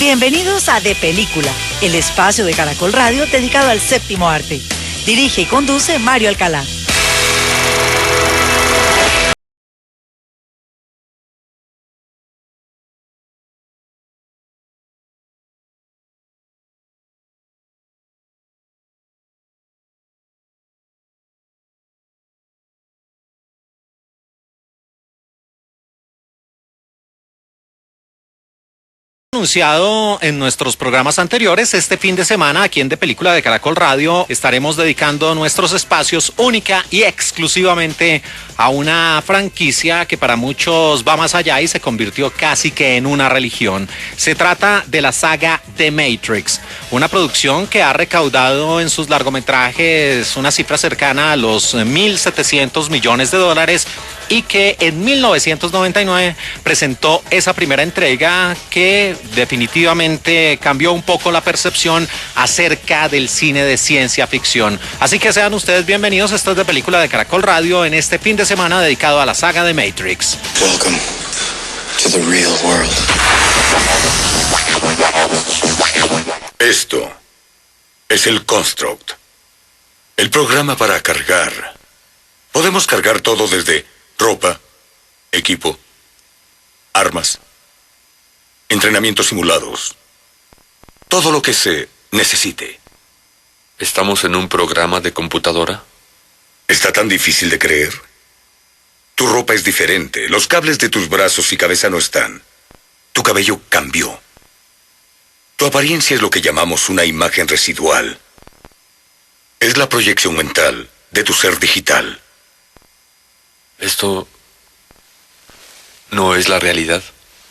Bienvenidos a De Película, el espacio de Caracol Radio dedicado al séptimo arte. Dirige y conduce Mario Alcalá. Anunciado en nuestros programas anteriores, este fin de semana aquí en De Película de Caracol Radio estaremos dedicando nuestros espacios única y exclusivamente a una franquicia que para muchos va más allá y se convirtió casi que en una religión. Se trata de la saga The Matrix, una producción que ha recaudado en sus largometrajes una cifra cercana a los 1.700 millones de dólares y que en 1999 presentó esa primera entrega que definitivamente cambió un poco la percepción acerca del cine de ciencia ficción. Así que sean ustedes bienvenidos, esto es De Película de Caracol Radio en este fin de semana dedicado a la saga de Matrix. Welcome to the real world. Esto es el Construct, el programa para cargar. Podemos cargar todo desde ropa, equipo, armas, entrenamientos simulados, todo lo que se necesite. ¿Estamos en un programa de computadora? ¿Está tan difícil de creer? Tu ropa es diferente, los cables de tus brazos y cabeza no están. Tu cabello cambió. Tu apariencia es lo que llamamos una imagen residual. Es la proyección mental de tu ser digital. ¿Esto no es la realidad?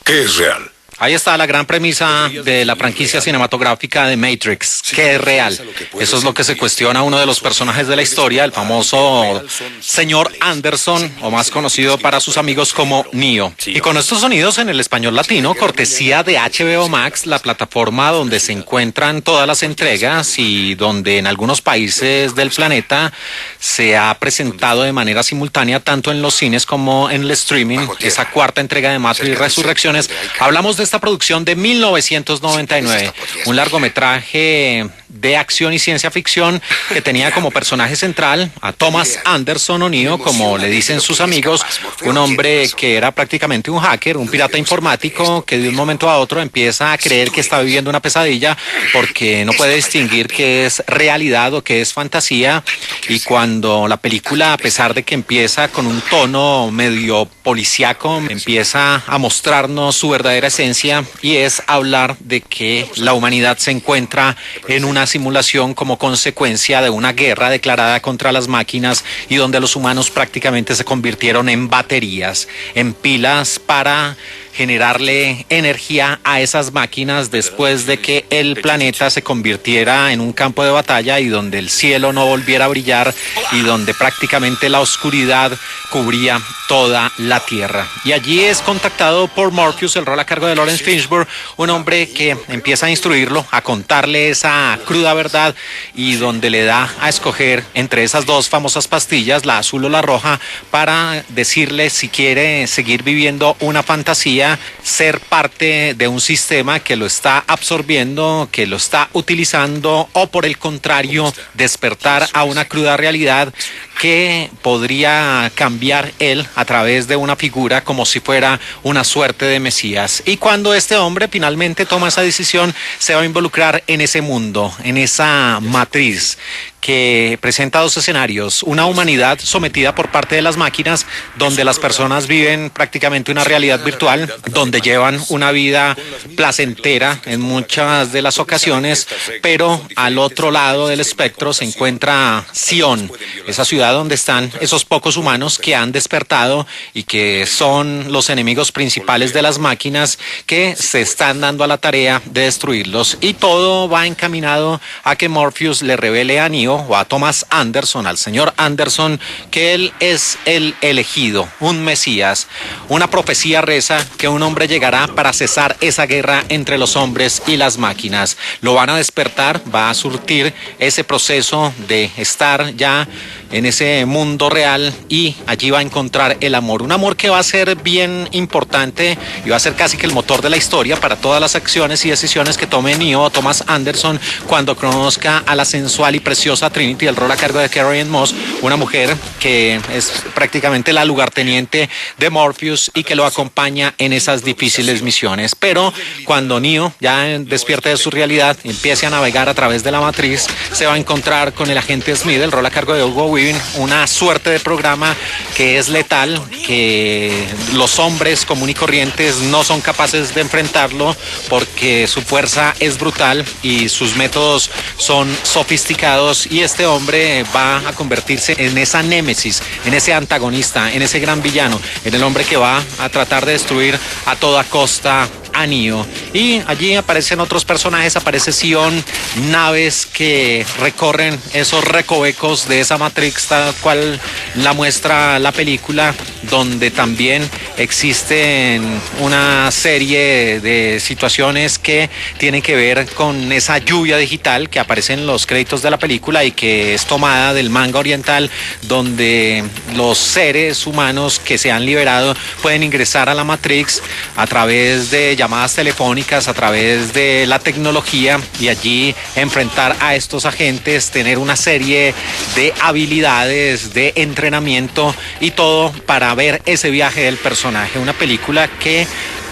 ¿Qué es real? Ahí está la gran premisa de la franquicia cinematográfica de Matrix, que es real. Eso es lo que se cuestiona uno de los personajes de la historia, el famoso señor Anderson, o más conocido para sus amigos como Neo. Y con estos sonidos en el español latino, cortesía de HBO Max, la plataforma donde se encuentran todas las entregas y donde en algunos países del planeta se ha presentado de manera simultánea tanto en los cines como en el streaming, esa cuarta entrega de Matrix Resurrecciones. Hablamos de esta producción de 1999, un largometraje de acción y ciencia ficción que tenía como personaje central a Thomas Anderson o Neo, como le dicen sus amigos, un hombre que era prácticamente un hacker, un pirata informático que de un momento a otro empieza a creer que está viviendo una pesadilla porque no puede distinguir qué es realidad o qué es fantasía, y cuando la película, a pesar de que empieza con un tono medio policíaco, empieza a mostrarnos su verdadera esencia, y es hablar de que la humanidad se encuentra en una simulación como consecuencia de una guerra declarada contra las máquinas y donde los humanos prácticamente se convirtieron en baterías, en pilas para generarle energía a esas máquinas después de que el planeta se convirtiera en un campo de batalla y donde el cielo no volviera a brillar y donde prácticamente la oscuridad cubría toda la Tierra. Y allí es contactado por Morpheus, el rol a cargo de Lawrence Fishburne, un hombre que empieza a instruirlo, a contarle esa cruda verdad y donde le da a escoger entre esas dos famosas pastillas, la azul o la roja, para decirle si quiere seguir viviendo una fantasía, ser parte de un sistema que lo está absorbiendo, que lo está utilizando, o por el contrario, despertar a una cruda realidad que podría cambiar él a través de una figura como si fuera una suerte de Mesías. Y cuando este hombre finalmente toma esa decisión, se va a involucrar en ese mundo, en esa matriz que presenta dos escenarios: una humanidad sometida por parte de las máquinas, donde las personas viven prácticamente una realidad virtual, donde llevan una vida placentera en muchas de las ocasiones, pero al otro lado del espectro se encuentra Sion, esa ciudad donde están esos pocos humanos que han despertado y que son los enemigos principales de las máquinas, que se están dando a la tarea de destruirlos. Y todo va encaminado a que Morpheus le revele a Neo, o a Thomas Anderson, al señor Anderson, que él es el elegido, un Mesías. Una profecía reza que un hombre llegará para cesar esa guerra entre los hombres y las máquinas. Lo van a despertar, va a surtir ese proceso de estar ya en ese mundo real y allí va a encontrar el amor. Un amor que va a ser bien importante y va a ser casi que el motor de la historia para todas las acciones y decisiones que tome Neo, Thomas Anderson, cuando conozca a la sensual y preciosa Trinity, el rol a cargo de Carrie-Anne Moss, una mujer que es prácticamente la lugarteniente de Morpheus y que lo acompaña en esas difíciles misiones. Pero cuando Neo ya despierte de su realidad y empiece a navegar a través de la matriz, se va a encontrar con el agente Smith, el rol a cargo de Hugo Weaving, una suerte de programa que es letal, que los hombres comunes y corrientes no son capaces de enfrentarlo porque su fuerza es brutal y sus métodos son sofisticados, y este hombre va a convertirse en esa némesis, en ese antagonista, en ese gran villano, en el hombre que va a tratar de destruir a toda costa a Neo. Y allí aparecen otros personajes, aparece Sion, naves que recorren esos recovecos de esa Matrix tal cual la muestra la película, donde también existen una serie de situaciones que tienen que ver con esa lluvia digital que aparece en los créditos de la película y que es tomada del manga oriental, donde los seres humanos que se han liberado pueden ingresar a la Matrix a través de llamadas telefónicas, a través de la tecnología, y allí enfrentar a estos agentes, tener una serie de habilidades, de entrenamiento y todo para ver ese viaje del personaje. Una película que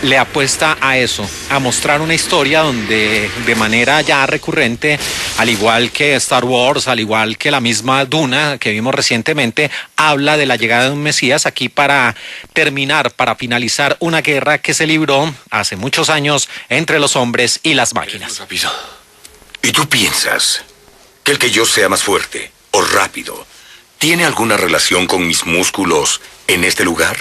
le apuesta a eso, a mostrar una historia donde de manera ya recurrente, al igual que Star Wars, al igual que la misma Duna que vimos recientemente, habla de la llegada de un Mesías aquí para terminar, para finalizar una guerra que se libró hace muchos años entre los hombres y las máquinas. ¿Y tú piensas que el que yo sea más fuerte o rápido tiene alguna relación con mis músculos en este lugar?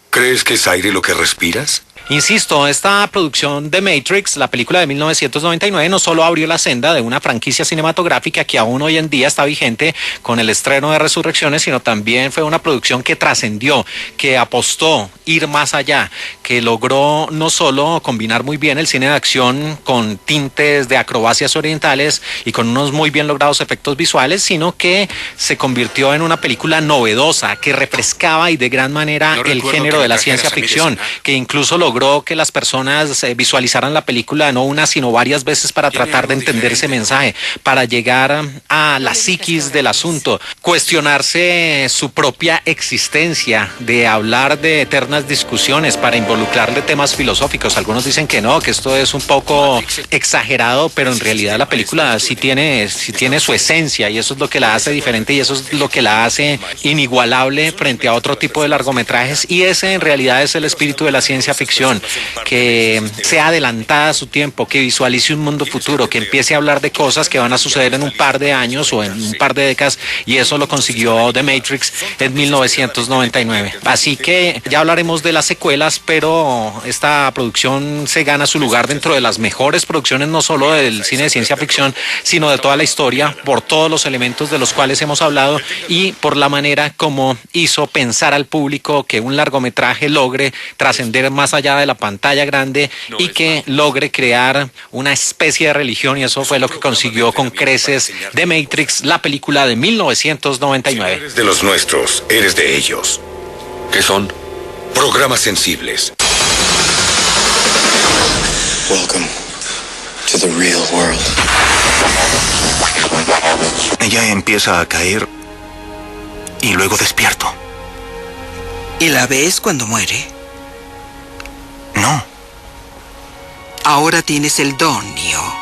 ¿Crees que es aire lo que respiras? Insisto, esta producción de Matrix, la película de 1999, no solo abrió la senda de una franquicia cinematográfica que aún hoy en día está vigente con el estreno de Resurrecciones, sino también fue una producción que trascendió, que apostó ir más allá, que logró no solo combinar muy bien el cine de acción con tintes de acrobacias orientales y con unos muy bien logrados efectos visuales, sino que se convirtió en una película novedosa que refrescaba y de gran manera el género de la ciencia ficción, que incluso logró que las personas visualizaran la película no una sino varias veces para tratar de entender ese mensaje, para llegar a la psiquis del asunto, cuestionarse su propia existencia, de hablar de eternas discusiones, para involucrarle temas filosóficos. Algunos dicen que no, que esto es un poco exagerado, pero en realidad la película sí tiene su esencia, y eso es lo que la hace diferente y eso es lo que la hace inigualable frente a otro tipo de largometrajes, y ese en realidad es el espíritu de la ciencia ficción, que sea adelantada a su tiempo, que visualice un mundo futuro, que empiece a hablar de cosas que van a suceder en un par de años o en un par de décadas, y eso lo consiguió The Matrix en 1999. Así que ya hablaremos de las secuelas, pero esta producción se gana su lugar dentro de las mejores producciones, no solo del cine de ciencia ficción, sino de toda la historia, por todos los elementos de los cuales hemos hablado y por la manera como hizo pensar al público que un largometraje logre trascender más allá de la pantalla grande y que logre crear una especie de religión, y eso fue lo que consiguió con creces The Matrix, la película de 1999. Si eres de los nuestros, eres de ellos. ¿Qué son? Programas sensibles. Welcome to the real world. Ella empieza a caer y luego despierto. ¿Y la ves cuando muere? No. Ahora tienes el don, Neo.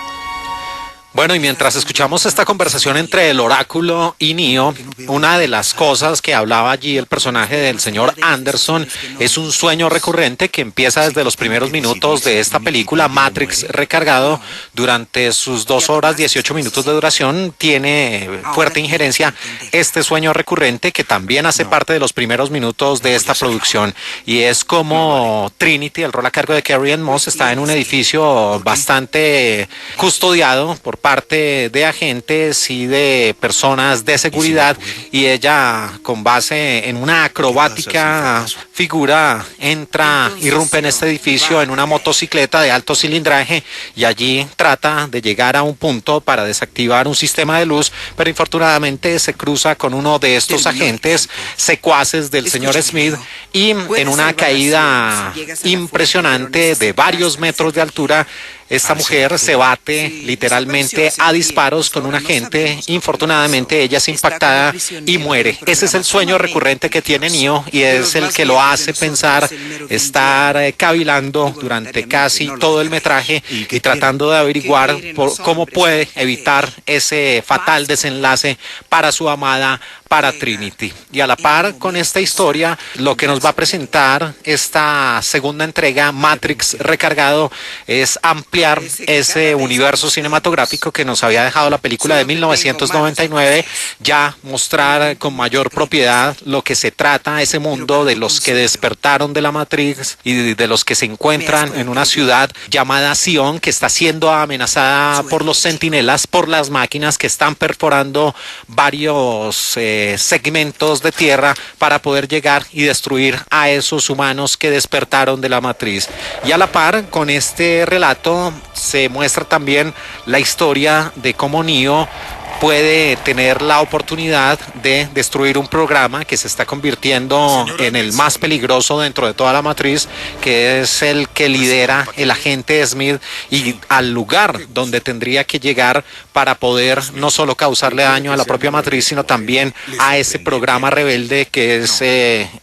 Bueno, y mientras escuchamos esta conversación entre el oráculo y Neo, una de las cosas que hablaba allí el personaje del señor Anderson es un sueño recurrente que empieza desde los primeros minutos de esta película, Matrix Recargado. Durante sus 2 horas 18 minutos de duración tiene fuerte injerencia este sueño recurrente, que también hace parte de los primeros minutos de esta producción, y es como Trinity, el rol a cargo de Carrie-Anne Moss, está en un edificio bastante custodiado por parte de agentes y de personas de seguridad, y ella, con base en una acrobática figura entra, irrumpe en este edificio en una motocicleta de alto cilindraje y allí trata de llegar a un punto para desactivar un sistema de luz, pero infortunadamente se cruza con uno de estos agentes secuaces del señor Smith y en una caída impresionante de varios metros de altura, esta mujer se bate literalmente a disparos con un agente. Infortunadamente ella es impactada y muere. Ese es el sueño recurrente que tiene Neo y es el que lo hace pensar, estar cavilando durante casi todo el metraje y tratando de averiguar cómo puede evitar ese fatal desenlace para su amada, para Trinity. Y a la par con esta historia, lo que nos va a presentar esta segunda entrega, Matrix Recargado, es ampliar ese universo cinematográfico que nos había dejado la película de 1999, ya mostrar con mayor propiedad lo que se trata, ese mundo de los que despertaron de la Matrix y de los que se encuentran en una ciudad llamada Sion, que está siendo amenazada por los centinelas, por las máquinas que están perforando varios segmentos de tierra para poder llegar y destruir a esos humanos que despertaron de la matriz. Y a la par con este relato se muestra también la historia de cómo Neo puede tener la oportunidad de destruir un programa que se está convirtiendo en el más peligroso dentro de toda la matriz, que es el que lidera el agente Smith, y al lugar donde tendría que llegar para poder no solo causarle daño a la propia matriz, sino también a ese programa rebelde que es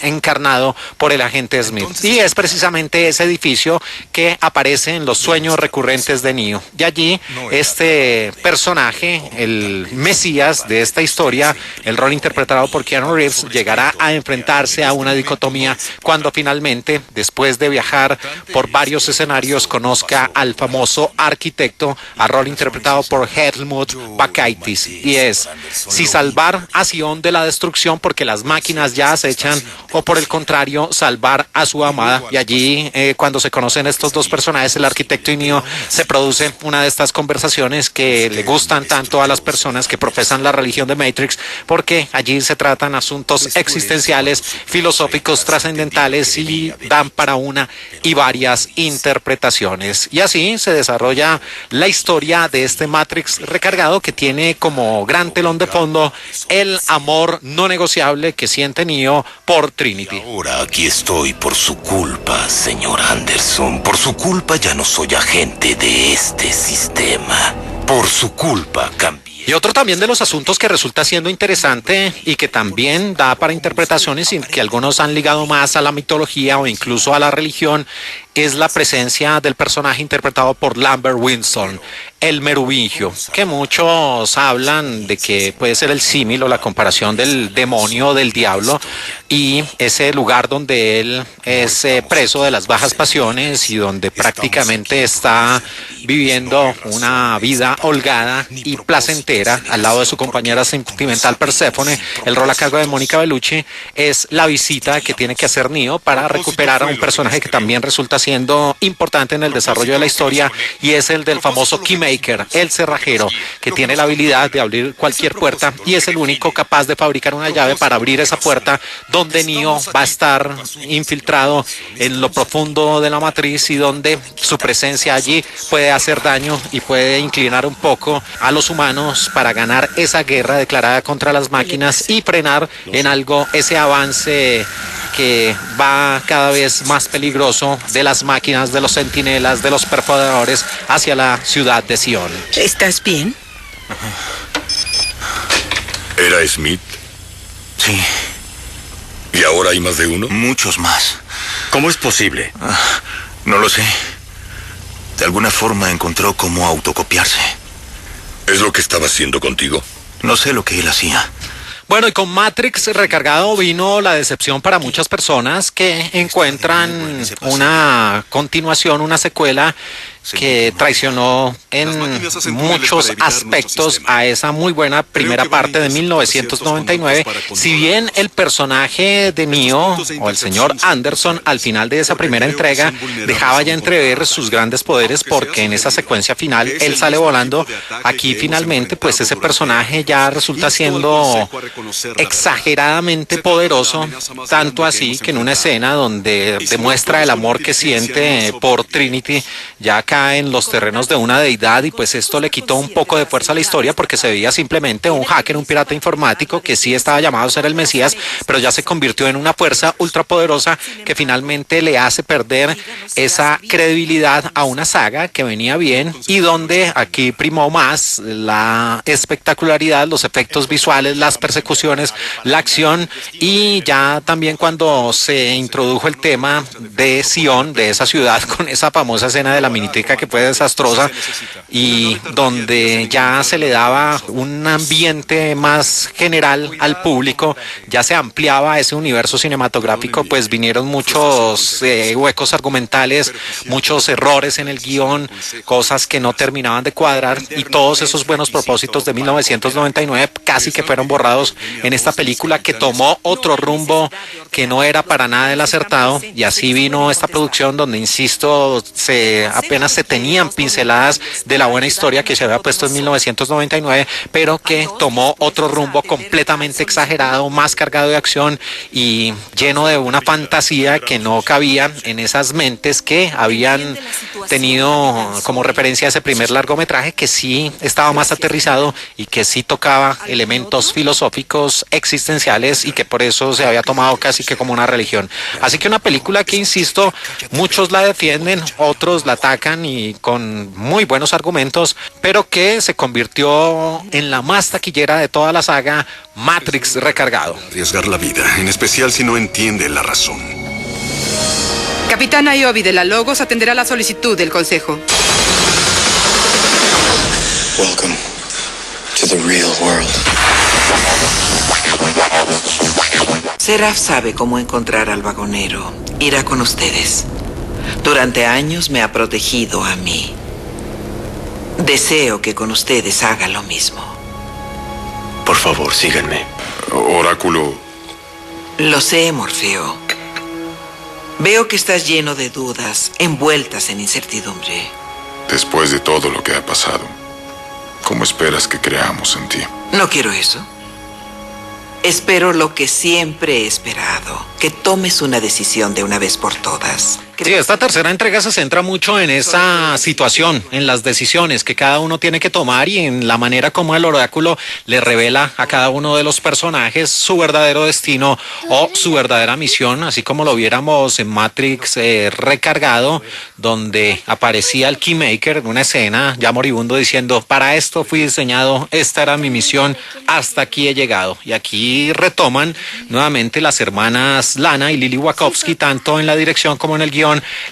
encarnado por el agente Smith. Y es precisamente ese edificio que aparece en los sueños recurrentes de Neo. Y allí este personaje, el Mesías de esta historia, el rol interpretado por Keanu Reeves, llegará a enfrentarse a una dicotomía cuando finalmente, después de viajar por varios escenarios, conozca al famoso arquitecto, al rol interpretado por Helmut Bakaitis, y es si salvar a Sion de la destrucción porque las máquinas ya acechan, o por el contrario salvar a su amada. Y allí cuando se conocen estos dos personajes, el arquitecto y Neo, se produce una de estas conversaciones que le gustan tanto a las personas que profesan la religión de Matrix, porque allí se tratan asuntos existenciales, filosóficos, trascendentales, y dan para una y varias interpretaciones. Y así se desarrolla la historia de este Matrix Recargado, que tiene como gran telón de fondo el amor no negociable que siente Neo por Trinity. Ahora aquí estoy por su culpa, señor Anderson. Por su culpa ya no soy agente de este sistema. Por su culpa cambié. Y otro también de los asuntos que resulta siendo interesante y que también da para interpretaciones y que algunos han ligado más a la mitología o incluso a la religión, es la presencia del personaje interpretado por Lambert Wilson, el Meruvingio, que muchos hablan de que puede ser el símil o la comparación del demonio o del diablo, y ese lugar donde él es preso de las bajas pasiones y donde prácticamente está viviendo una vida holgada y placentera al lado de su compañera sentimental Perséfone. El rol a cargo de Mónica Bellucci es la visita que tiene que hacer Neo para recuperar a un personaje que también resulta siendo importante en el desarrollo de la historia, y es el del famoso Keymaker, el cerrajero, que tiene la habilidad de abrir cualquier puerta y es el único capaz de fabricar una llave para abrir esa puerta, donde Neo va a estar infiltrado en lo profundo de la matriz y donde su presencia allí puede hacer daño y puede inclinar un poco a los humanos para ganar esa guerra declarada contra las máquinas y frenar en algo ese avance que va cada vez más peligroso de las máquinas, de los centinelas, de los perforadores hacia la ciudad de Sion. ¿Estás bien? ¿Era Smith? Sí, ¿Y ahora hay más de uno? muchos más. ¿Cómo es posible? No lo sé. De alguna forma encontró cómo autocopiarse. ¿Es lo que estaba haciendo contigo? No sé lo que él hacía. Bueno, y con Matrix Recargado vino la decepción para muchas personas que encuentran una continuación, una secuela que traicionó en muchos aspectos a esa muy buena primera parte de 1999. Si bien el personaje de Neo o el señor Anderson al final de esa primera entrega dejaba ya entrever sus grandes poderes, porque en esa secuencia final él sale volando, aquí finalmente pues ese personaje ya resulta siendo exageradamente poderoso, tanto así que en una escena donde demuestra el amor que siente por Trinity ya cae en los terrenos de una deidad, y pues esto le quitó un poco de fuerza a la historia, porque se veía simplemente un hacker, un pirata informático que sí estaba llamado a ser el Mesías, pero ya se convirtió en una fuerza ultrapoderosa que finalmente le hace perder esa credibilidad a una saga que venía bien y donde aquí primó más la espectacularidad, los efectos visuales, las persecuciones, la acción, y ya también cuando se introdujo el tema de Sion, de esa ciudad, con esa famosa escena de la minitica que fue desastrosa y donde ya se le daba un ambiente más general al público, ya se ampliaba ese universo cinematográfico, pues vinieron muchos huecos argumentales, muchos errores en el guión, cosas que no terminaban de cuadrar, y todos esos buenos propósitos de 1999 casi que fueron borrados en esta película, que tomó otro rumbo que no era para nada el acertado. Y así vino esta producción donde, insisto, apenas se tenían pinceladas de la buena historia que se había puesto en 1999, pero que tomó otro rumbo completamente exagerado, más cargado de acción y lleno de una fantasía que no cabía en esas mentes que habían tenido como referencia ese primer largometraje, que sí estaba más aterrizado y que sí tocaba elementos filosóficos existenciales, y que por eso se había tomado casi que como una religión. Así que una película que, insisto, muchos la defienden, otros la atacan y con muy buenos argumentos, pero que se convirtió en la más taquillera de toda la saga, Matrix Recargado. Arriesgar la vida, en especial si no entiende la razón. Capitán Iobi de la Logos atenderá la solicitud del Consejo. Welcome to the real world. Seraph sabe cómo encontrar al vagonero. Irá con ustedes. Durante años me ha protegido a mí. Deseo que con ustedes haga lo mismo. Por favor, síganme. Oráculo. Lo sé, Morfeo. Veo que estás lleno de dudas, envueltas en incertidumbre. Después de todo lo que ha pasado, ¿cómo esperas que creamos en ti? No quiero eso. Espero lo que siempre he esperado, que tomes una decisión de una vez por todas. Sí, esta tercera entrega se centra mucho en esa situación, en las decisiones que cada uno tiene que tomar y en la manera como el oráculo le revela a cada uno de los personajes su verdadero destino o su verdadera misión, así como lo viéramos en Matrix Recargado, donde aparecía el Keymaker en una escena ya moribundo diciendo: para esto fui diseñado, esta era mi misión, hasta aquí he llegado. Y aquí retoman nuevamente las hermanas Lana y Lily Wachowski, tanto en la dirección como en el guión,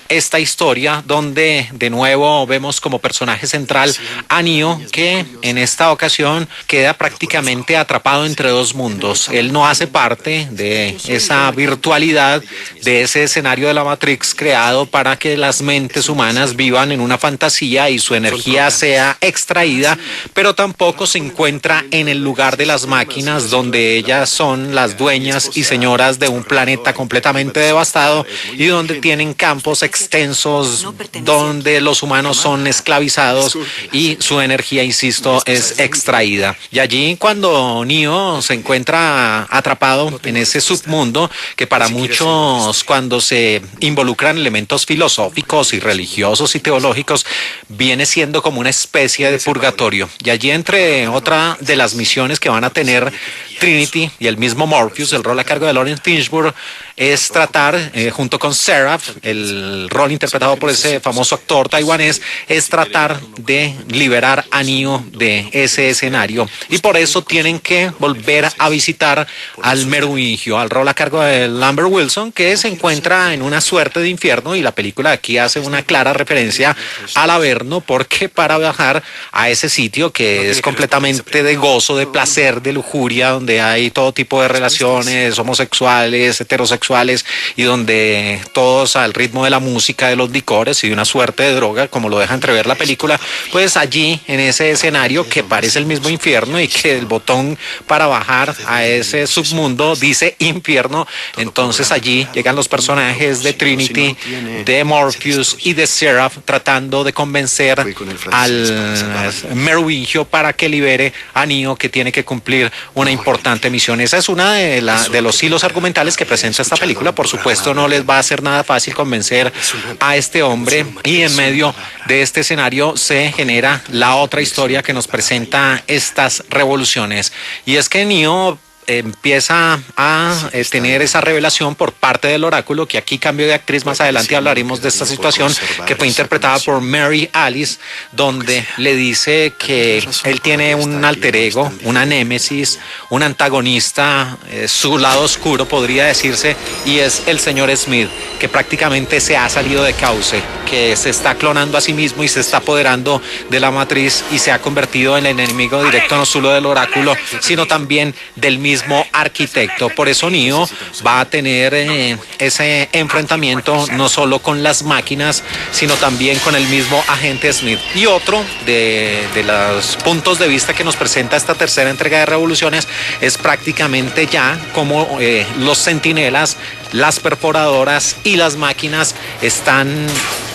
esta historia donde de nuevo vemos como personaje central a Neo, que en esta ocasión queda prácticamente atrapado entre dos mundos. Él no hace parte de esa virtualidad, de ese escenario de la Matrix creado para que las mentes humanas vivan en una fantasía y su energía sea extraída, pero tampoco se encuentra en el lugar de las máquinas, donde ellas son las dueñas y señoras de un planeta completamente devastado y donde tienen campos extensos donde los humanos son esclavizados y su energía, insisto, es extraída. Y allí, cuando Neo se encuentra atrapado en ese submundo, que para muchos, cuando se involucran elementos filosóficos y religiosos y teológicos, viene siendo como una especie de purgatorio. Y allí, entre otra de las misiones que van a tener Trinity y el mismo Morpheus, el rol a cargo de Lawrence Fishburne, es tratar, junto con Seraph, el rol interpretado por ese famoso actor taiwanés, es tratar de liberar a Neo de ese escenario. Y por eso tienen que volver a visitar al Merovingio, al rol a cargo de Lambert Wilson, que se encuentra en una suerte de infierno, y la película aquí hace una clara referencia al Averno, porque para viajar a ese sitio que es completamente de gozo, de placer, de lujuria, donde donde hay todo tipo de relaciones homosexuales, heterosexuales, y donde todos al ritmo de la música, de los licores y de una suerte de droga, como lo deja entrever la película, pues allí en ese escenario que parece el mismo infierno y que el botón para bajar a ese submundo dice infierno, entonces allí llegan los personajes de Trinity, de Morpheus y de Seraph tratando de convencer al Merovingio para que libere a Neo, que tiene que cumplir una importante misión. Esa es una de los hilos argumentales que presenta esta película. Por supuesto, no les va a ser nada fácil convencer a este hombre, y en medio de este escenario se genera la otra historia que nos presenta estas revoluciones, y es que Neo empieza a tener esa revelación por parte del oráculo, que aquí cambio de actriz, más adelante hablaremos de esta situación, que fue interpretada por Mary Alice, donde le dice que él tiene un alter ego, una némesis, un antagonista, su lado oscuro podría decirse, y es el señor Smith, que prácticamente se ha salido de cauce, que se está clonando a sí mismo y se está apoderando de la matriz y se ha convertido en el enemigo directo no solo del oráculo, sino también del mismo arquitecto. Por eso Neo va a tener ese enfrentamiento no solo con las máquinas, sino también con el mismo agente Smith. Y otro de los puntos de vista que nos presenta esta tercera entrega de Revoluciones es prácticamente ya como los centinelas, las perforadoras y las máquinas están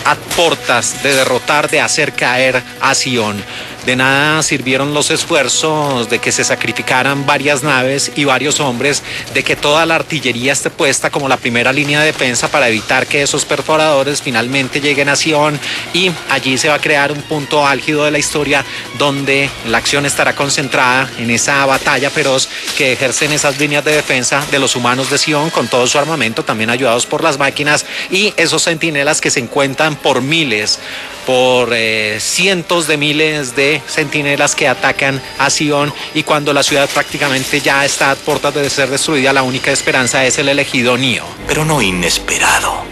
a portas de derrotar, de hacer caer a Sion. De nada sirvieron los esfuerzos de que se sacrificaran varias naves y varios hombres, de que toda la artillería esté puesta como la primera línea de defensa para evitar que esos perforadores finalmente lleguen a Sion, y allí se va a crear un punto álgido de la historia donde la acción estará concentrada en esa batalla feroz que ejercen esas líneas de defensa de los humanos de Sion con todo su armamento, también ayudados por las máquinas, y esos centinelas que se encuentran por miles, por cientos de miles de centinelas que atacan a Sion, y cuando la ciudad prácticamente ya está a puertas de ser destruida, la única esperanza es el elegido Neo. Pero no inesperado.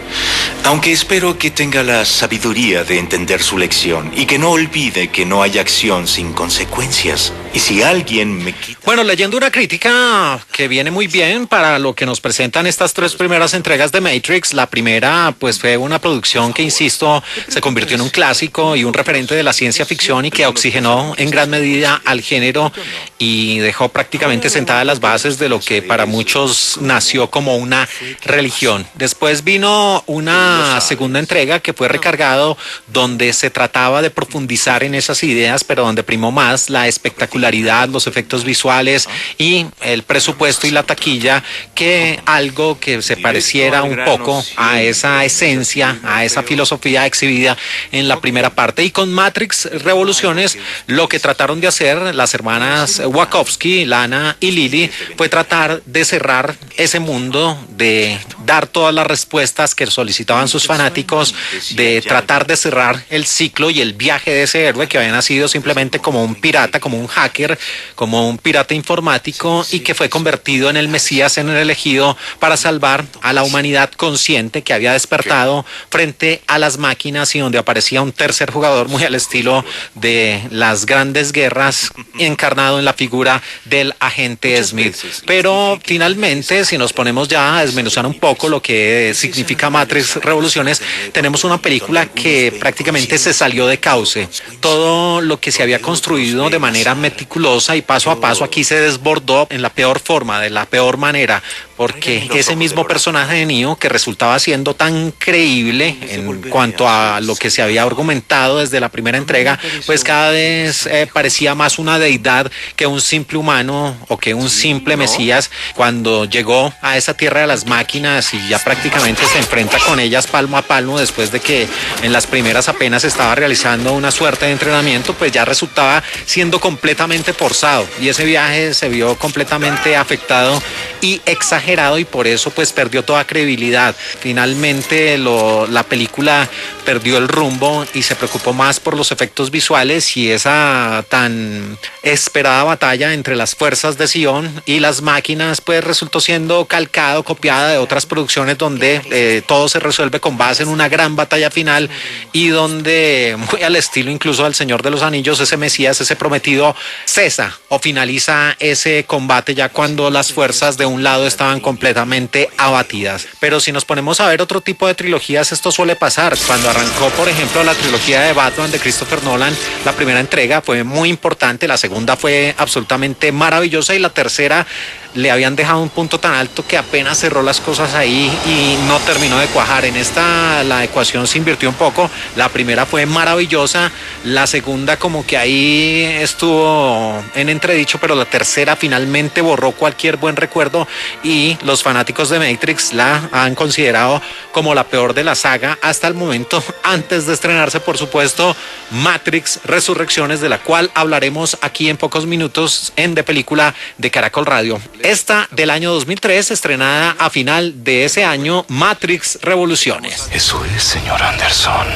Aunque espero que tenga la sabiduría de entender su lección y que no olvide que no hay acción sin consecuencias. Y si alguien me quita... Bueno, leyendo una crítica que viene muy bien para lo que nos presentan estas tres primeras entregas de Matrix. La primera, pues, fue una producción que, insisto, se convirtió en un clásico y un referente de la ciencia ficción, y que oxigenó en gran medida al género y dejó prácticamente sentadas las bases de lo que para muchos nació como una religión. Después vino una segunda entrega que fue recargado, donde se trataba de profundizar en esas ideas, pero donde primó más la espectacularidad, los efectos visuales y el presupuesto y la taquilla, que algo que se pareciera un poco a esa esencia, a esa filosofía exhibida en la primera parte. Y con Matrix Revoluciones, lo que trataron de hacer las hermanas Wachowski, Lana y Lily, fue tratar de cerrar ese mundo, de dar todas las respuestas que solicitaban sus fanáticos, de tratar de cerrar el ciclo y el viaje de ese héroe que había nacido simplemente como un pirata, como un hacker, como un pirata informático, y que fue convertido en el Mesías, en el elegido para salvar a la humanidad consciente que había despertado frente a las máquinas, y donde aparecía un tercer jugador muy al estilo de las grandes guerras, encarnado en la figura del agente Smith. Pero finalmente, si nos ponemos ya a desmenuzar un poco lo que significa Matrix Revoluciones, tenemos una película que prácticamente se salió de cauce. Todo lo que se había construido de manera meticulosa y paso a paso aquí se desbordó en la peor forma, de la peor manera, porque ese mismo personaje de Neo, que resultaba siendo tan creíble en cuanto a lo que se había argumentado desde la primera entrega, pues cada vez parecía más una deidad que un simple humano o que un simple Mesías. Cuando llegó a esa tierra de las máquinas y ya prácticamente se enfrenta con ellas palmo a palmo, después de que en las primeras apenas estaba realizando una suerte de entrenamiento, pues ya resultaba siendo completamente forzado, y ese viaje se vio completamente afectado y exagerado, y por eso pues perdió toda credibilidad. Finalmente la película perdió el rumbo y se preocupó más por los efectos visuales y esa tan esperada batalla entre las fuerzas de Sion y las máquinas pues resultó siendo calcada o copiada de otras producciones donde todo se resuelve con base en una gran batalla final y donde, muy al estilo incluso del Señor de los Anillos, ese Mesías, ese prometido, cesa o finaliza ese combate ya cuando las fuerzas de un lado estaban completamente abatidas. Pero si nos ponemos a ver otro tipo de trilogías, esto suele pasar. Cuando arrancó, por ejemplo, la trilogía de Batman de Christopher Nolan, la primera entrega fue muy importante, la segunda fue absolutamente maravillosa y la tercera le habían dejado un punto tan alto que apenas cerró las cosas ahí y no terminó de cuajar. En esta la ecuación se invirtió un poco, la primera fue maravillosa, la segunda como que ahí estuvo en entredicho, pero la tercera finalmente borró cualquier buen recuerdo y los fanáticos de Matrix la han considerado como la peor de la saga hasta el momento, antes de estrenarse, por supuesto, Matrix Resurrecciones, de la cual hablaremos aquí en pocos minutos en De Película de Caracol Radio. Esta del año 2003, estrenada a final de ese año, Matrix Revoluciones. Eso es, señor Anderson.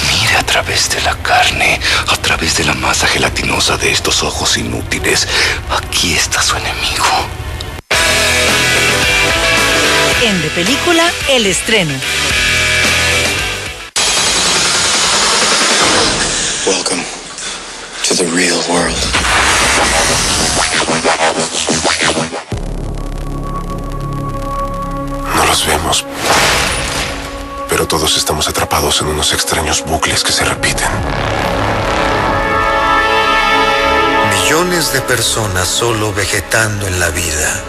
Mire a través de la carne, a través de la masa gelatinosa de estos ojos inútiles. Aquí está su enemigo. En De Película, el estreno. Welcome to the real world. No los vemos, pero todos estamos atrapados en unos extraños bucles que se repiten. Millones de personas solo vegetando en la vida.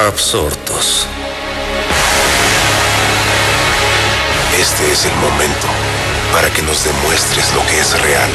Absortos. Este es el momento para que nos demuestres lo que es real.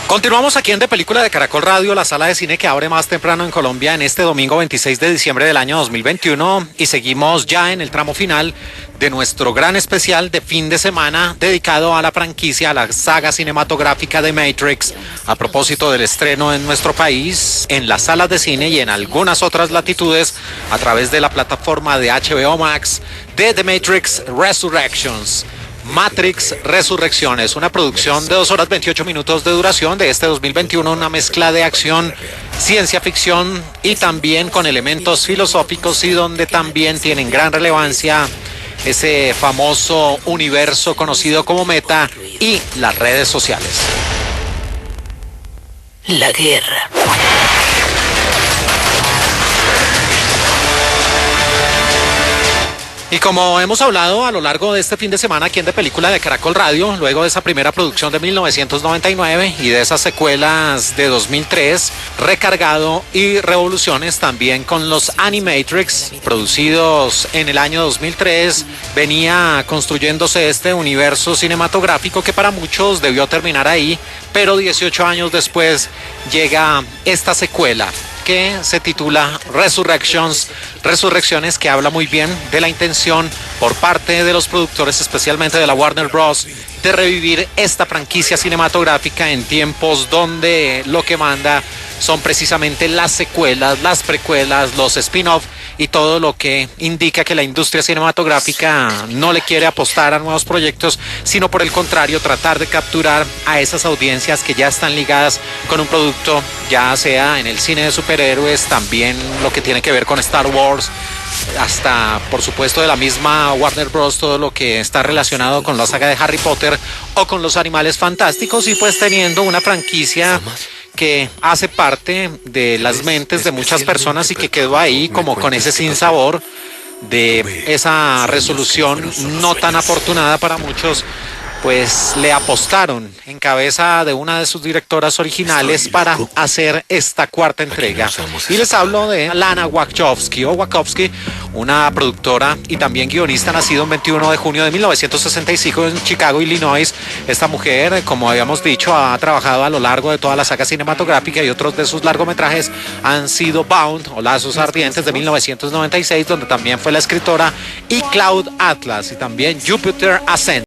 Continuamos aquí en De Película de Caracol Radio, la sala de cine que abre más temprano en Colombia en este domingo 26 de diciembre del año 2021 y seguimos ya en el tramo final de nuestro gran especial de fin de semana dedicado a la franquicia, a la saga cinematográfica de Matrix, a propósito del estreno en nuestro país, en las salas de cine y en algunas otras latitudes a través de la plataforma de HBO Max de The Matrix Resurrections. Matrix Resurrecciones, una producción de 2 horas 28 minutos de duración de este 2021, una mezcla de acción, ciencia ficción y también con elementos filosóficos y donde también tienen gran relevancia ese famoso universo conocido como Meta y las redes sociales. La guerra. Y como hemos hablado a lo largo de este fin de semana aquí en De Película de Caracol Radio, luego de esa primera producción de 1999 y de esas secuelas de 2003, Recargado y Revoluciones, también con los Animatrix, producidos en el año 2003, venía construyéndose este universo cinematográfico que para muchos debió terminar ahí, pero 18 años después llega esta secuela que se titula Resurrecciones, que habla muy bien de la intención por parte de los productores, especialmente de la Warner Bros., de revivir esta franquicia cinematográfica en tiempos donde lo que manda son precisamente las secuelas, las precuelas, los spin-off y todo lo que indica que la industria cinematográfica no le quiere apostar a nuevos proyectos, sino por el contrario tratar de capturar a esas audiencias que ya están ligadas con un producto, ya sea en el cine de superhéroes, también lo que tiene que ver con Star Wars, hasta por supuesto de la misma Warner Bros., todo lo que está relacionado con la saga de Harry Potter o con los Animales Fantásticos, y pues teniendo una franquicia que hace parte de las mentes de muchas personas y que quedó ahí como con ese sinsabor de esa resolución no tan afortunada para muchos, pues le apostaron en cabeza de una de sus directoras originales para hacer esta cuarta entrega. Y les hablo de Lana Wachowski, una productora y también guionista, nacida el 21 de junio de 1965 en Chicago, Illinois. Esta mujer, como habíamos dicho, ha trabajado a lo largo de toda la saga cinematográfica y otros de sus largometrajes han sido Bound o Lazos Ardientes de 1996, donde también fue la escritora, y Cloud Atlas, y también Jupiter Ascent.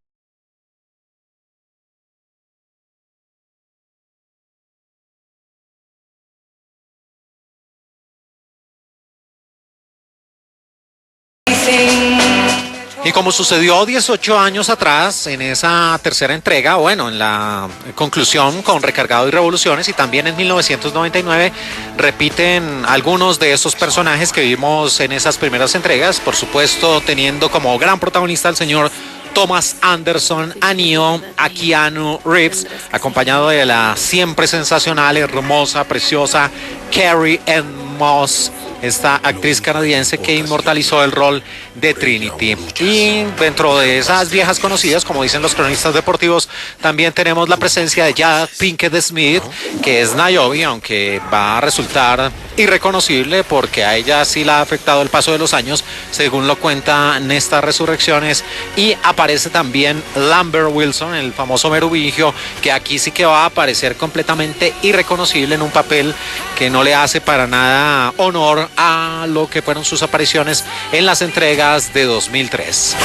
Y como sucedió 18 años atrás en esa tercera entrega, bueno, en la conclusión con Recargado y Revoluciones, y también en 1999 repiten algunos de esos personajes que vimos en esas primeras entregas, por supuesto teniendo como gran protagonista al señor Thomas Anderson, a Neo, a Keanu Reeves, acompañado de la siempre sensacional, hermosa, preciosa Carrie Ann Moss, esta actriz canadiense que inmortalizó el rol de Trinity. Y dentro de esas viejas conocidas, como dicen los cronistas deportivos, también tenemos la presencia de Jada Pinkett Smith, que es Niobe, aunque va a resultar irreconocible porque a ella sí la ha afectado el paso de los años, según lo cuentan estas resurrecciones. Y aparece también Lambert Wilson, el famoso Merubigio, que aquí sí que va a aparecer completamente irreconocible en un papel que no le hace para nada honor a lo que fueron sus apariciones en las entregas de 2003.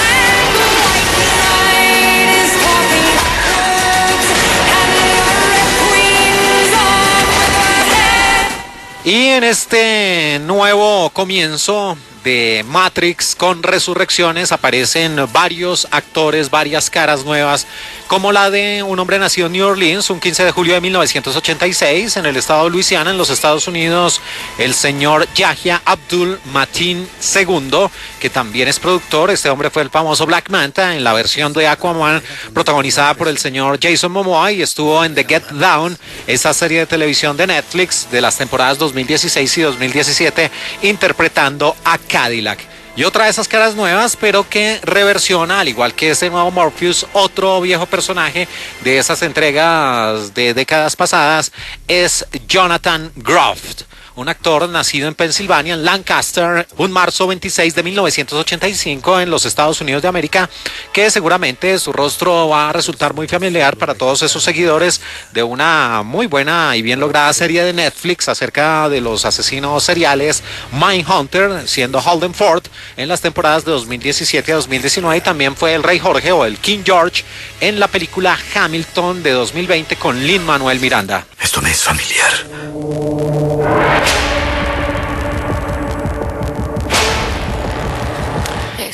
Y en este nuevo comienzo de Matrix con Resurrecciones aparecen varios actores, varias caras nuevas, como la de un hombre nacido en New Orleans un 15 de julio de 1986 en el estado de Luisiana, en los Estados Unidos, el señor Yahya Abdul Mateen II, que también es productor. Este hombre fue el famoso Black Manta en la versión de Aquaman, protagonizada por el señor Jason Momoa, y estuvo en The Get Down, esa serie de televisión de Netflix de las temporadas 2016 y 2017, interpretando a Cadillac. Y otra de esas caras nuevas, pero que reversiona, al igual que ese nuevo Morpheus, otro viejo personaje de esas entregas de décadas pasadas, es Jonathan Groff, un actor nacido en Pensilvania, en Lancaster, un marzo 26 de 1985 en los Estados Unidos de América, que seguramente su rostro va a resultar muy familiar para todos esos seguidores de una muy buena y bien lograda serie de Netflix acerca de los asesinos seriales Mindhunter, siendo Holden Ford en las temporadas de 2017 a 2019, y también fue el Rey Jorge o el King George en la película Hamilton de 2020 con Lin-Manuel Miranda. Esto me es familiar.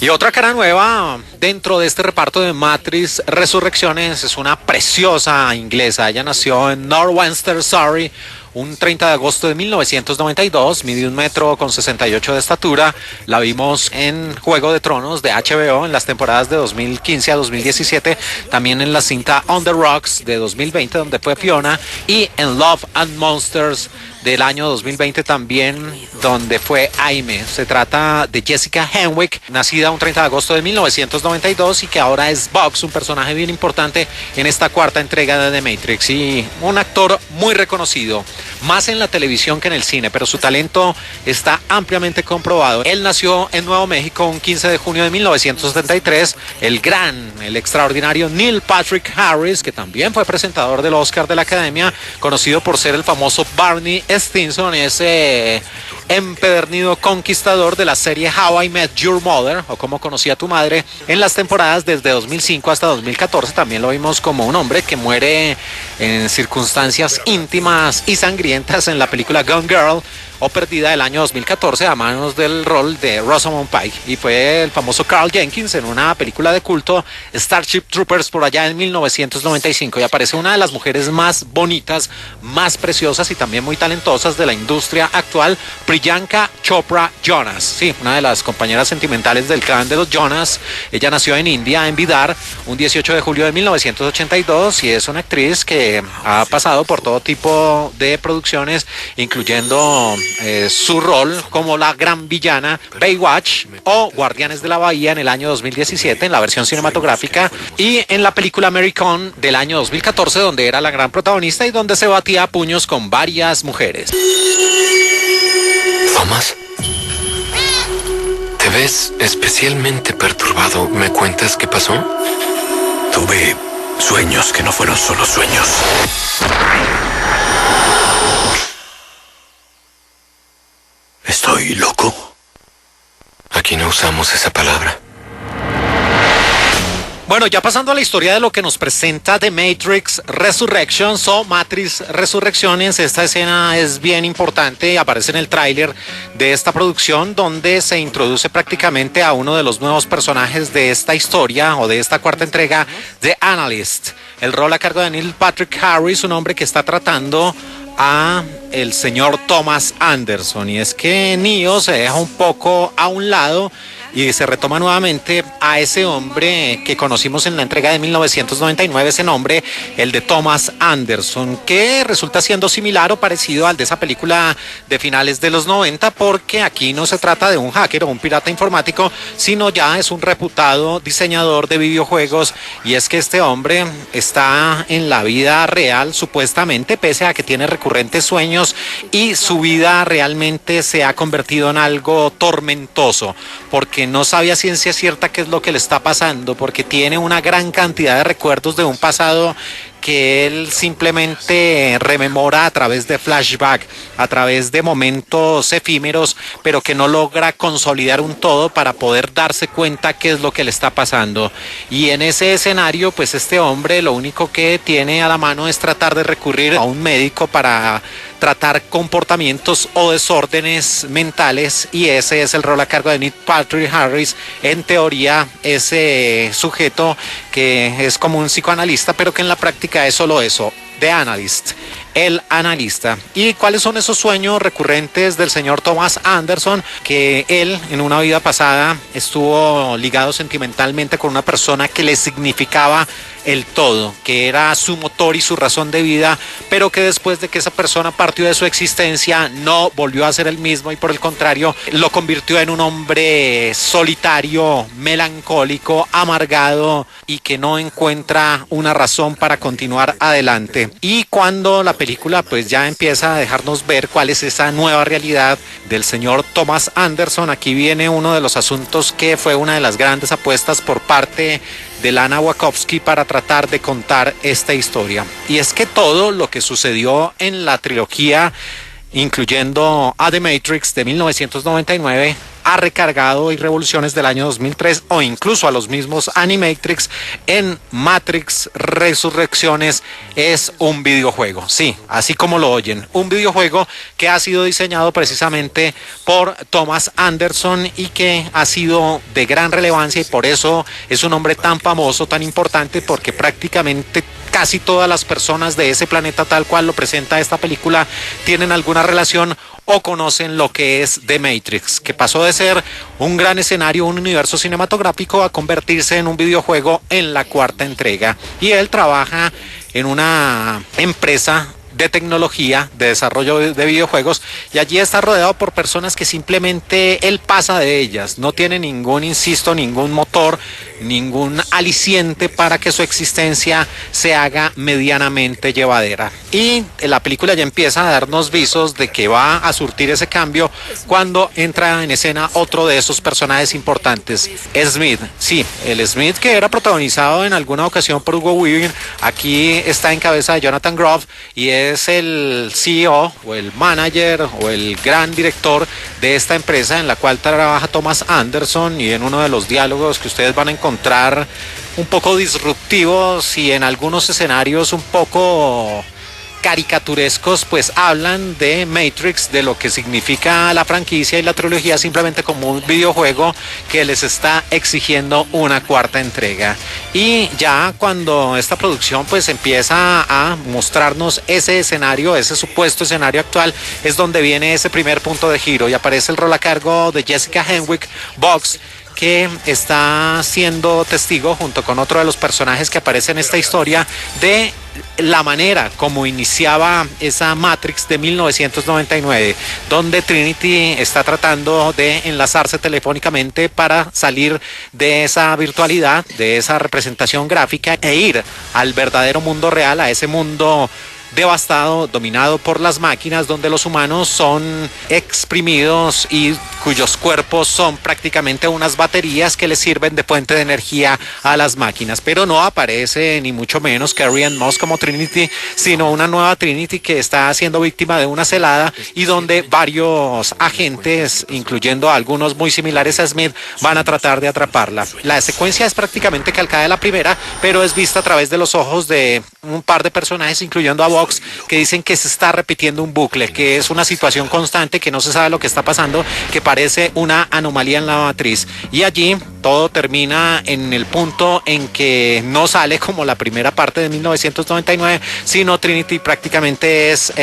Y otra cara nueva dentro de este reparto de Matrix Resurrecciones es una preciosa inglesa. Ella nació en Northwestern, Surrey, un 30 de agosto de 1992, mide 1,68 m de estatura. La vimos en Juego de Tronos de HBO en las temporadas de 2015 a 2017, también en la cinta On the Rocks de 2020, donde fue Fiona, y en Love and Monsters del año 2020 también, donde fue Aime. Se trata de Jessica Henwick, nacida un 30 de agosto de 1992 y que ahora es Bugs, un personaje bien importante en esta cuarta entrega de The Matrix, y un actor muy reconocido, más en la televisión que en el cine, pero su talento está ampliamente comprobado. Él nació en Nuevo México un 15 de junio de 1973, el extraordinario Neil Patrick Harris, que también fue presentador del Oscar de la Academia, conocido por ser el famoso Barney Stinson, ese empedernido conquistador de la serie How I Met Your Mother, o Cómo conocí a tu madre, en las temporadas desde 2005 hasta 2014. También lo vimos como un hombre que muere en circunstancias íntimas y sangrientas en la película Gone Girl o Perdida del año 2014 a manos del rol de Rosamund Pike, y fue el famoso Carl Jenkins en una película de culto, Starship Troopers, por allá en 1995, y aparece una de las mujeres más bonitas, más preciosas y también muy talentosas de la industria actual, Priyanka Chopra Jonas, sí, una de las compañeras sentimentales del clan de los Jonas. Ella nació en India, en Bidar, un 18 de julio de 1982, y es una actriz que ha pasado por todo tipo de producciones, incluyendo su rol como la gran villana Baywatch o Guardianes de la Bahía en el año 2017 en la versión cinematográfica, y en la película American del año 2014, donde era la gran protagonista y donde se batía a puños con varias mujeres. Thomas, te ves especialmente perturbado. ¿Me cuentas qué pasó? Tuve sueños que no fueron solo sueños. ¿Estoy loco? Aquí no usamos esa palabra. Bueno, ya pasando a la historia de lo que nos presenta The Matrix Resurrections o Matrix Resurrecciones, esta escena es bien importante, aparece en el tráiler de esta producción donde se introduce prácticamente a uno de los nuevos personajes de esta historia o de esta cuarta entrega, The Analyst. El rol a cargo de Neil Patrick Harris, un hombre que está tratando a el señor Thomas Anderson, y es que Neo se deja un poco a un lado y se retoma nuevamente a ese hombre que conocimos en la entrega de 1999, ese nombre, el de Thomas Anderson, que resulta siendo similar o parecido al de esa película de finales de los 90, porque aquí no se trata de un hacker o un pirata informático, sino ya es un reputado diseñador de videojuegos, y es que este hombre está en la vida real supuestamente, pese a que tiene recurrentes sueños, y su vida realmente se ha convertido en algo tormentoso, porque no sabe a ciencia cierta qué es lo que le está pasando, porque tiene una gran cantidad de recuerdos de un pasado que él simplemente rememora a través de flashback, a través de momentos efímeros, pero que no logra consolidar un todo para poder darse cuenta qué es lo que le está pasando. Y en ese escenario, pues este hombre lo único que tiene a la mano es tratar de recurrir a un médico para tratar comportamientos o desórdenes mentales, y ese es el rol a cargo de Neil Patrick Harris, en teoría ese sujeto que es como un psicoanalista, pero que en la práctica es solo eso, The Analyst, el analista. ¿Y cuáles son esos sueños recurrentes del señor Thomas Anderson? Que él en una vida pasada estuvo ligado sentimentalmente con una persona que le significaba el todo, que era su motor y su razón de vida, pero que después de que esa persona partió de su existencia no volvió a ser el mismo, y por el contrario lo convirtió en un hombre solitario, melancólico, amargado, y que no encuentra una razón para continuar adelante. Y cuando la película pues ya empieza a dejarnos ver cuál es esa nueva realidad del señor Thomas Anderson, aquí viene uno de los asuntos que fue una de las grandes apuestas por parte de Lana Wachowski para tratar de contar esta historia. Y es que todo lo que sucedió en la trilogía, incluyendo a The Matrix de 1999, ha recargado y revoluciones del año 2003 o incluso a los mismos Animatrix en Matrix Resurrecciones es un videojuego. Sí, así como lo oyen, un videojuego que ha sido diseñado precisamente por Thomas Anderson y que ha sido de gran relevancia, y por eso es un hombre tan famoso, tan importante, porque prácticamente casi todas las personas de ese planeta, tal cual lo presenta esta película, tienen alguna relación o conocen lo que es The Matrix, que pasó de ser un gran escenario, un universo cinematográfico, a convertirse en un videojuego en la cuarta entrega. Y él trabaja en una empresa de tecnología, de desarrollo de videojuegos, y allí está rodeado por personas que simplemente él pasa de ellas, no tiene ningún, insisto, ningún motor, ningún aliciente para que su existencia se haga medianamente llevadera. Y la película ya empieza a darnos visos de que va a surtir ese cambio cuando entra en escena otro de esos personajes importantes, Smith. Sí, el Smith que era protagonizado en alguna ocasión por Hugo Weaving, aquí está en cabeza de Jonathan Groff, y es el CEO o el manager o el gran director de esta empresa en la cual trabaja Thomas Anderson, y en uno de los diálogos que ustedes van a encontrar un poco disruptivos y en algunos escenarios un poco caricaturescos, pues hablan de Matrix, de lo que significa la franquicia y la trilogía simplemente como un videojuego que les está exigiendo una cuarta entrega. Y ya cuando esta producción pues empieza a mostrarnos ese escenario, ese supuesto escenario actual, es donde viene ese primer punto de giro y aparece el rol a cargo de Jessica Henwick Box, que está siendo testigo junto con otro de los personajes que aparece en esta historia de la manera como iniciaba esa Matrix de 1999, donde Trinity está tratando de enlazarse telefónicamente para salir de esa virtualidad, de esa representación gráfica, e ir al verdadero mundo real, a ese mundo devastado, dominado por las máquinas, donde los humanos son exprimidos y cuyos cuerpos son prácticamente unas baterías que les sirven de fuente de energía a las máquinas. Pero no aparece ni mucho menos Carrie-Anne Moss como Trinity, sino una nueva Trinity que está siendo víctima de una celada y donde varios agentes, incluyendo algunos muy similares a Smith, van a tratar de atraparla. La secuencia es prácticamente calcada de la primera, pero es vista a través de los ojos de un par de personajes, incluyendo a Vox, que dicen que se está repitiendo un bucle, que es una situación constante, que no se sabe lo que está pasando, que parece una anomalía en la matriz. Y allí todo termina en el punto en que no sale como la primera parte de 1999, sino Trinity prácticamente es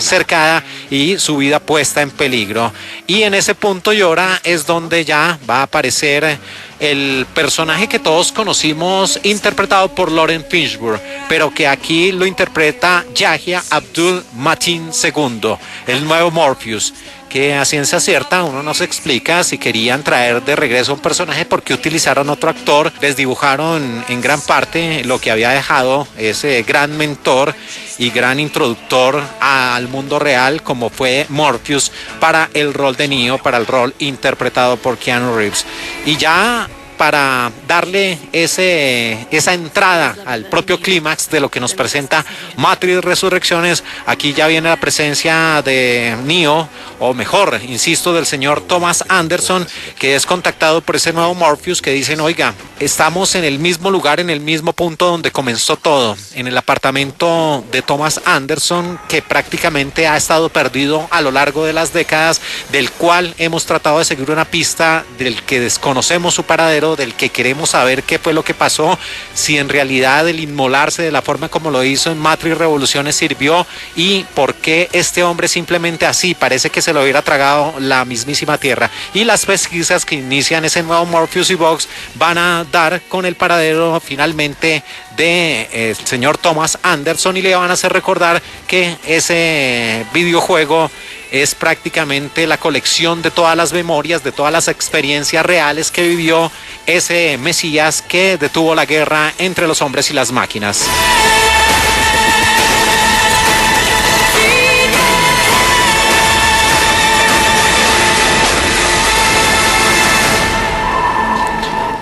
cercada y su vida puesta en peligro. Y en ese punto y hora es donde ya va a aparecer el personaje que todos conocimos, interpretado por Laurence Fishburne, pero que aquí lo interpreta Yahya Abdul-Mateen II, el nuevo Morpheus, que a ciencia cierta uno no se explica si querían traer de regreso un personaje, porque utilizaron otro actor, les dibujaron en gran parte lo que había dejado ese gran mentor y gran introductor al mundo real como fue Morpheus para el rol de Neo, para el rol interpretado por Keanu Reeves. Y ya para darle esa entrada al propio clímax de lo que nos presenta Matrix Resurrecciones, aquí ya viene la presencia de Neo, o mejor, insisto, del señor Thomas Anderson, que es contactado por ese nuevo Morpheus, que dicen: oiga, estamos en el mismo lugar, en el mismo punto donde comenzó todo, en el apartamento de Thomas Anderson, que prácticamente ha estado perdido a lo largo de las décadas, del cual hemos tratado de seguir una pista, del que desconocemos su paradero, del que queremos saber qué fue lo que pasó, si en realidad el inmolarse de la forma como lo hizo en Matrix Revoluciones sirvió, y por qué este hombre simplemente así parece que se lo hubiera tragado la mismísima Tierra. Y las pesquisas que inician ese nuevo Morpheus y Vox van a dar con el paradero finalmente de el señor Thomas Anderson, y le van a hacer recordar que ese videojuego es prácticamente la colección de todas las memorias, de todas las experiencias reales que vivió ese Mesías que detuvo la guerra entre los hombres y las máquinas.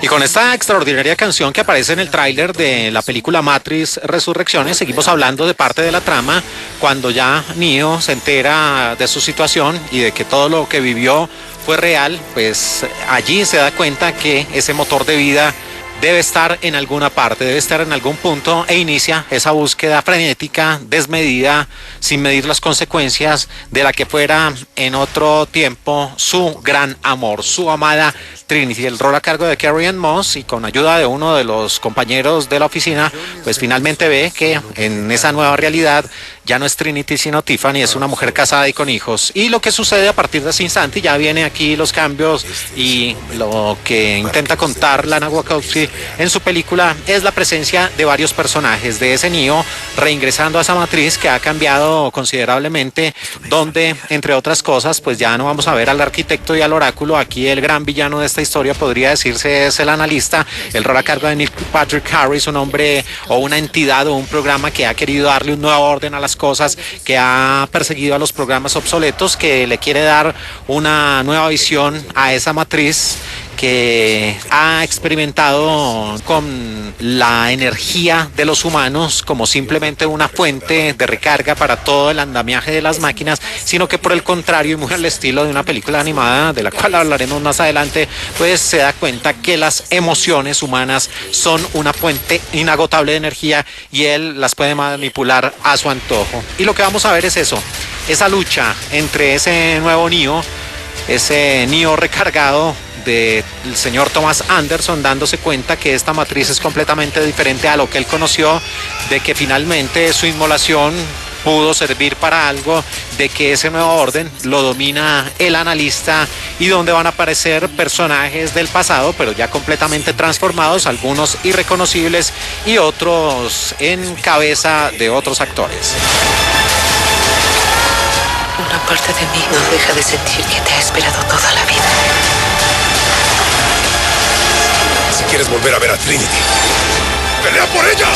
Y con esta extraordinaria canción que aparece en el tráiler de la película Matrix Resurrecciones, seguimos hablando de parte de la trama, cuando ya Neo se entera de su situación y de que todo lo que vivió fue real, pues allí se da cuenta que ese motor de vida debe estar en alguna parte, debe estar en algún punto, e inicia esa búsqueda frenética, desmedida, sin medir las consecuencias de la que fuera en otro tiempo su gran amor, su amada Trinity. El rol a cargo de Carrie-Anne Moss, y con ayuda de uno de los compañeros de la oficina, pues finalmente ve que en esa nueva realidad ya no es Trinity sino Tiffany, es una mujer casada y con hijos. Y lo que sucede a partir de ese instante, ya viene aquí los cambios y lo que intenta contar Lana Wachowski en su película, es la presencia de varios personajes, de ese Neo reingresando a esa matriz que ha cambiado considerablemente, donde entre otras cosas pues ya no vamos a ver al arquitecto y al oráculo. Aquí el gran villano de esta historia podría decirse es el analista, el rol a cargo de Neil Patrick Harris, un hombre o una entidad o un programa que ha querido darle un nuevo orden a las cosas, que ha perseguido a los programas obsoletos, que le quiere dar una nueva visión a esa matriz que ha experimentado con la energía de los humanos como simplemente una fuente de recarga para todo el andamiaje de las máquinas, sino que por el contrario, y muy al estilo de una película animada de la cual hablaremos más adelante, pues se da cuenta que las emociones humanas son una fuente inagotable de energía y él las puede manipular a su antojo. Y lo que vamos a ver es eso, esa lucha entre ese nuevo Neo, ese Neo recargado del señor Thomas Anderson, dándose cuenta que esta matriz es completamente diferente a lo que él conoció, de que finalmente su inmolación pudo servir para algo, de que ese nuevo orden lo domina el analista, y donde van a aparecer personajes del pasado pero ya completamente transformados, algunos irreconocibles y otros en cabeza de otros actores. Una parte de mí no deja de sentir que te ha esperado toda la vida. Si quieres volver a ver a Trinity, ¡pelea por ella!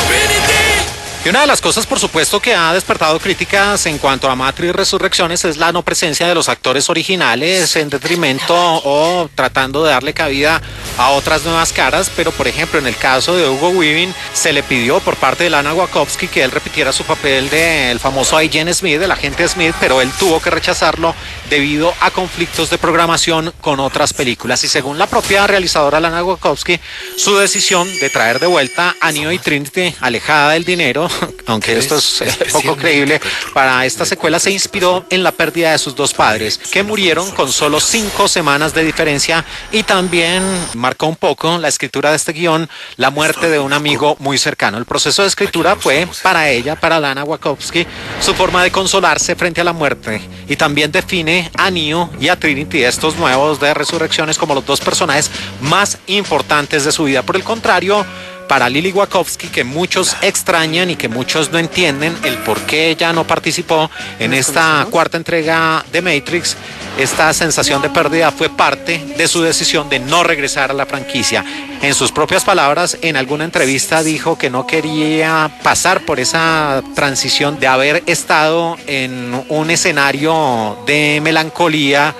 ¡Trinity! Y una de las cosas, por supuesto, que ha despertado críticas en cuanto a Matrix Resurrecciones es la no presencia de los actores originales en detrimento o tratando de darle cabida a otras nuevas caras, pero por ejemplo en el caso de Hugo Weaving se le pidió por parte de Lana Wachowski que él repitiera su papel del famoso Agent Smith, del agente Smith, pero él tuvo que rechazarlo debido a conflictos de programación con otras películas. Y según la propia realizadora Lana Wachowski, su decisión de traer de vuelta a Neo y Trinity alejada del dinero, aunque esto es poco creíble, para esta secuela se inspiró en la pérdida de sus dos padres, que murieron con solo 5 semanas de diferencia, y también marcó un poco la escritura de este guión la muerte de un amigo muy cercano. El proceso de escritura fue para ella, para Lana Wachowski, su forma de consolarse frente a la muerte, y también define a Neo y a Trinity, estos nuevos de Resurrecciones, como los dos personajes más importantes de su vida. Por el contrario, para Lily Wachowski, que muchos extrañan y que muchos no entienden el por qué ella no participó en esta cuarta entrega de Matrix, esta sensación de pérdida fue parte de su decisión de no regresar a la franquicia. En sus propias palabras, en alguna entrevista dijo que no quería pasar por esa transición de haber estado en un escenario de melancolía,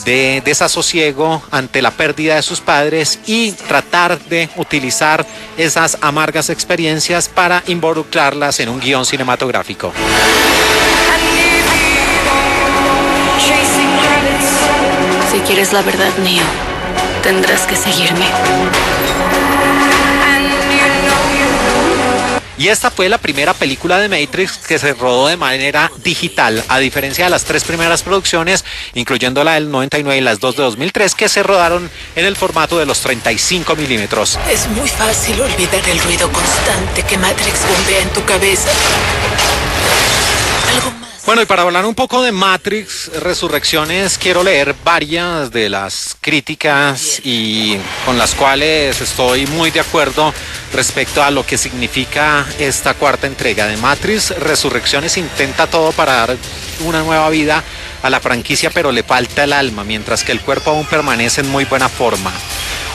de desasosiego ante la pérdida de sus padres, y tratar de utilizar esas amargas experiencias para involucrarlas en un guión cinematográfico. Si quieres la verdad, Neo, tendrás que seguirme. Y esta fue la primera película de Matrix que se rodó de manera digital, a diferencia de las 3 primeras producciones, incluyendo la del 99 y las 2 de 2003, que se rodaron en el formato de los 35 milímetros. Es muy fácil olvidar el ruido constante que Matrix bombea en tu cabeza. Algo más. Bueno, y para hablar un poco de Matrix Resurrecciones, quiero leer varias de las críticas y con las cuales estoy muy de acuerdo respecto a lo que significa esta cuarta entrega de Matrix Resurrecciones. Intenta todo para dar una nueva vida a la franquicia, pero le falta el alma, mientras que el cuerpo aún permanece en muy buena forma.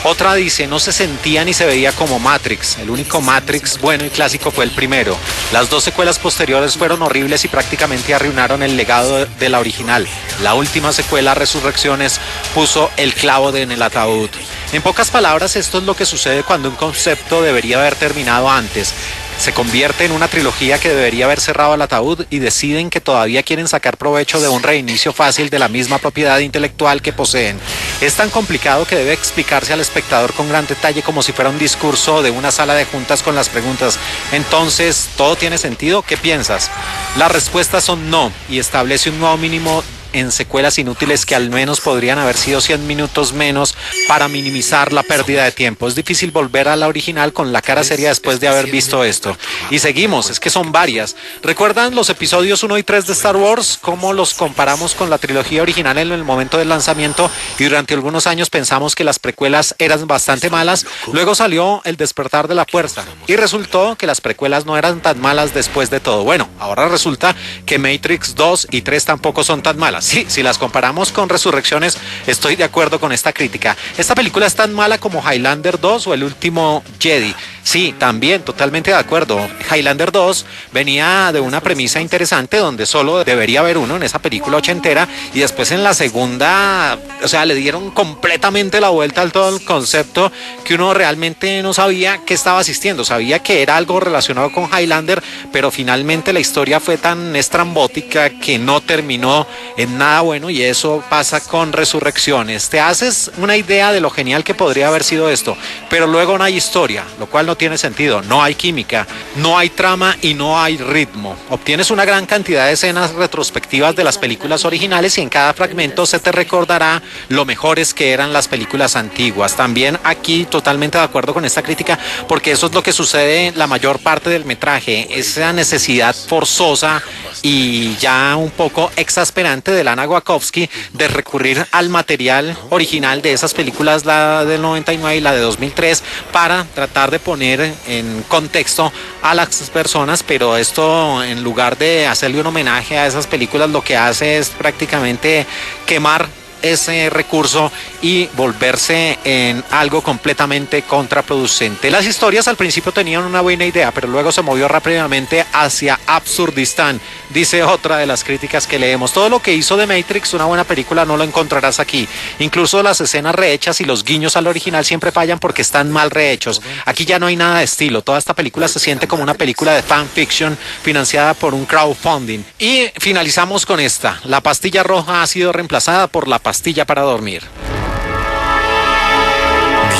Otra dice, no se sentía ni se veía como Matrix. El único Matrix bueno y clásico fue el primero. Las 2 secuelas posteriores fueron horribles y prácticamente arruinaron el legado de la original. La última secuela, Resurrecciones, puso el clavo en el ataúd. En pocas palabras, esto es lo que sucede cuando un concepto debería haber terminado antes. Se convierte en una trilogía que debería haber cerrado el ataúd y deciden que todavía quieren sacar provecho de un reinicio fácil de la misma propiedad intelectual que poseen. Es tan complicado que debe explicarse al espectador con gran detalle, como si fuera un discurso de una sala de juntas con las preguntas. Entonces, ¿todo tiene sentido? ¿Qué piensas? Las respuestas son no, y establece un nuevo mínimo en secuelas inútiles que al menos podrían haber sido 100 minutos menos para minimizar la pérdida de tiempo. Es difícil volver a la original con la cara seria después de haber visto esto. Y seguimos, es que son varias. ¿Recuerdan los episodios 1 y 3 de Star Wars? ¿Cómo los comparamos con la trilogía original en el momento del lanzamiento? Y durante algunos años pensamos que las precuelas eran bastante malas. Luego salió El Despertar de la Fuerza y resultó que las precuelas no eran tan malas después de todo. Bueno, ahora resulta que Matrix 2 y 3 tampoco son tan malas. Sí, si las comparamos con Resurrecciones, estoy de acuerdo con esta crítica. Esta película es tan mala como Highlander 2 o El Último Jedi. Sí, también, totalmente de acuerdo. Highlander 2 venía de una premisa interesante donde solo debería haber uno en esa película ochentera, y después en la segunda, o sea, le dieron completamente la vuelta al todo el concepto, que uno realmente no sabía qué estaba asistiendo. Sabía que era algo relacionado con Highlander, pero finalmente la historia fue tan estrambótica que no terminó en nada bueno, y eso pasa con Resurrecciones. Te haces una idea de lo genial que podría haber sido esto, pero luego no hay historia, lo cual no tiene sentido. No hay química, no hay trama y no hay ritmo. Obtienes una gran cantidad de escenas retrospectivas de las películas originales y en cada fragmento se te recordará lo mejores que eran las películas antiguas. También aquí totalmente de acuerdo con esta crítica, porque eso es lo que sucede en la mayor parte del metraje, esa necesidad forzosa y ya un poco exasperante de Lana Wachowski de recurrir al material original de esas películas, la del 99 y la de 2003, para tratar de poner en contexto a las personas, pero esto, en lugar de hacerle un homenaje a esas películas, lo que hace es prácticamente quemar ese recurso y volverse en algo completamente contraproducente. Las historias al principio tenían una buena idea, pero luego se movió rápidamente hacia Absurdistán, dice otra de las críticas que leemos. Todo lo que hizo The Matrix una buena película no lo encontrarás aquí. Incluso las escenas rehechas y los guiños al original siempre fallan porque están mal rehechos. Aquí ya no hay nada de estilo. Toda esta película se siente como una película de fanfiction financiada por un crowdfunding. Y finalizamos con esta. La pastilla roja ha sido reemplazada por la pastilla para dormir.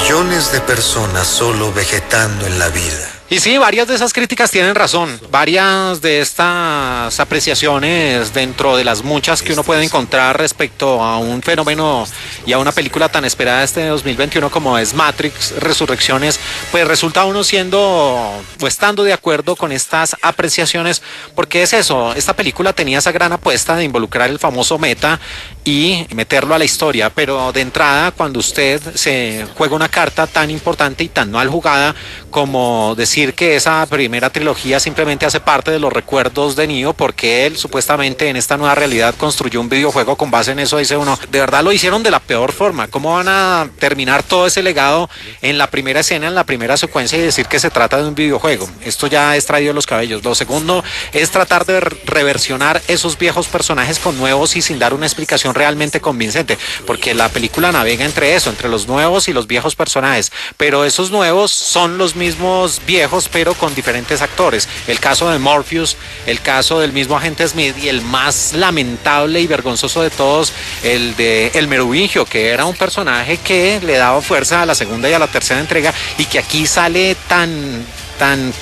Millones de personas solo vegetando en la vida. Y sí, varias de esas críticas tienen razón. Varias de estas apreciaciones dentro de las muchas que uno puede encontrar respecto a un fenómeno y a una película tan esperada este 2021 como es Matrix Resurrecciones, pues resulta uno siendo o estando de acuerdo con estas apreciaciones, porque es eso, esta película tenía esa gran apuesta de involucrar el famoso meta y meterlo a la historia, pero de entrada cuando usted se juega una carta tan importante y tan mal jugada como decir que esa primera trilogía simplemente hace parte de los recuerdos de Neo porque él supuestamente en esta nueva realidad construyó un videojuego con base en eso, dice uno, de verdad lo hicieron de la peor forma. ¿Cómo van a terminar todo ese legado en la primera escena, en la primera secuencia y decir que se trata de un videojuego? Esto ya es traído de los cabellos. Lo segundo es tratar de reversionar esos viejos personajes con nuevos y sin dar una explicación realmente convincente, porque la película navega entre eso, entre los nuevos y los viejos personajes, pero esos nuevos son los mismos viejos pero con diferentes actores. El caso de Morpheus, el caso del mismo agente Smith y el más lamentable y vergonzoso de todos, el de El Merovingio, que era un personaje que le daba fuerza a la segunda y a la tercera entrega y que aquí sale tan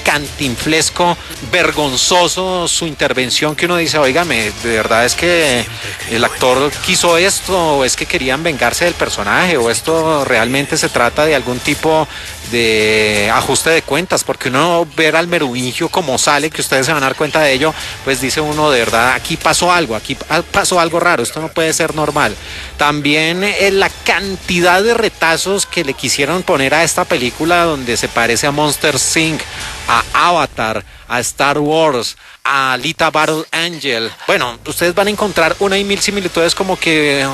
cantinflesco, vergonzoso su intervención que uno dice, óigame, de verdad es que el actor quiso esto o es que querían vengarse del personaje o esto realmente se trata de algún tipo de ajuste de cuentas, porque uno ver al Merovingio como sale, que ustedes se van a dar cuenta de ello, pues dice uno, de verdad, aquí pasó algo raro, esto no puede ser normal. También la cantidad de retazos que le quisieron poner a esta película donde se parece a Monster Inc., a Avatar, a Star Wars, a Alita Battle Angel. Bueno, ustedes van a encontrar una y mil similitudes, como que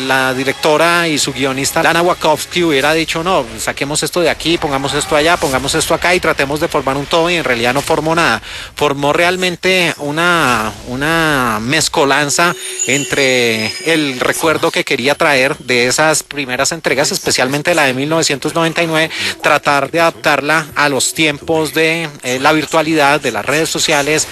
la directora y su guionista Lana Wachowski hubiera dicho, no, saquemos esto de aquí, pongamos esto allá, pongamos esto acá y tratemos de formar un todo, y en realidad no formó nada. Formó realmente una mezcolanza entre el recuerdo que quería traer de esas primeras entregas, especialmente la de 1999, tratar de adaptarla a los tiempos de la virtualidad, de las redes sociales,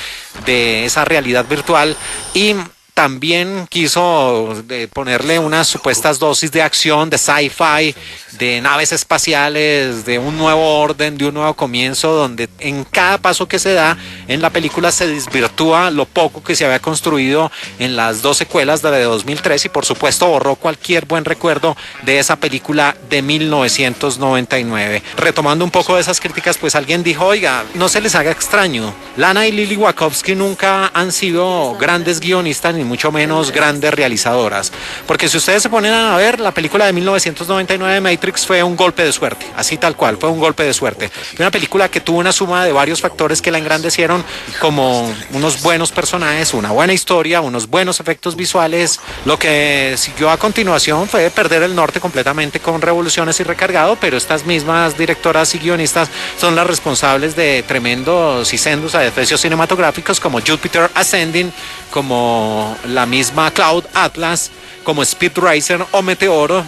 de esa realidad virtual, y también quiso ponerle unas supuestas dosis de acción, de sci-fi, de naves espaciales, de un nuevo orden, de un nuevo comienzo, donde en cada paso que se da en la película se desvirtúa lo poco que se había construido en las dos secuelas, de 2003, y por supuesto borró cualquier buen recuerdo de esa película de 1999. Retomando un poco de esas críticas, pues alguien dijo, oiga, no se les haga extraño, Lana y Lily Wachowski nunca han sido grandes guionistas ni mucho menos grandes realizadoras, porque si ustedes se ponen a ver, la película de 1999 Matrix fue un golpe de suerte, así tal cual, fue un golpe de suerte. Una película que tuvo una suma de varios factores que la engrandecieron, como unos buenos personajes, una buena historia, unos buenos efectos visuales. Lo que siguió a continuación fue perder el norte completamente con Revoluciones y Recargado, pero estas mismas directoras y guionistas son las responsables de tremendos y sendos adefesios cinematográficos como Jupiter Ascending, como la misma Cloud Atlas, como Speed Racer o Meteoro,